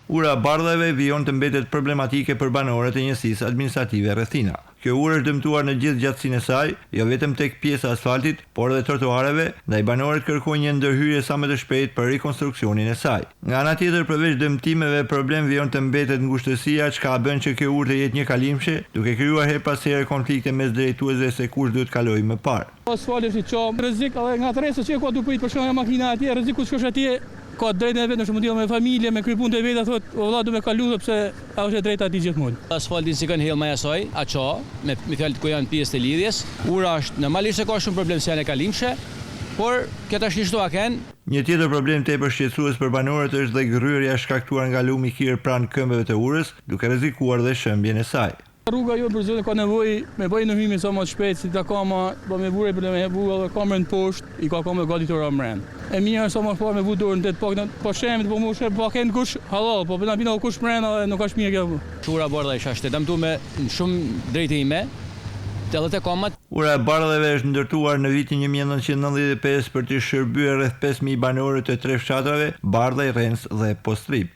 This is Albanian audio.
Ura e bardhave vijon të mbetet problematike për banorët e njësisë administrative rrethina. Kjo urë është dëmtuar në gjithë gjatësinë e saj, jo vetëm tek pjesa e asfaltit, por edhe trotuareve, ndaj banorët kërkojnë një ndërhyrje sa më të shpejtë për rikonstruksionin e saj. Nga ana tjetër, përveç dëmtimeve, problem vijon të mbetet ngushtësia, çka bën që kjo urë të jetë një kalimshe, duke krijuar her pas here konflikte mes drejtuesve se kush duhet kalojë më parë. Asfalti është i çom, rrezik edhe nga tresë që ka duhet për shkak të makina atje, rreziku shkosh atje. Ka drejtën e vetë, në shumë me familje, me krypunë të veta, thotë, o vëlla, du me kalu, sepse ajo është e drejta ati gjithmonë. Asfaltin si kanë hell më asoj, aço, me fjalët ku janë pjesë të lidhjes. Ura është normalisht se ka shumë problem se janë e kalimshme, por kjo tash çdo a kanë. Një tjetër problem tepër shqetësues për banorët është dhe gryrja shkaktuar nga lumi i kirr pranë këmbëve të urës, duke rrezikuar dhe shëmbjen e saj. Rruga jo për zonë ka nevojë me bëj në hyjme sa më shpejt, si ta kama, do me vure për me hebu edhe kamerën poshtë, i ka kamë gati të ramren. E mirë sa më parë me vu dorën det pak, po shemit po mushë po kanë kush halal, po bina kush mrena dhe nuk është mirë kjo. Ura e bardha isha shtet, dëmtu me shumë drejtime. Ura e bardhave është ndërtuar në vitin 1995 për të shërbyer rreth 5000 banorë të tre fshatrave, Bardhaj, Rens dhe Postrip.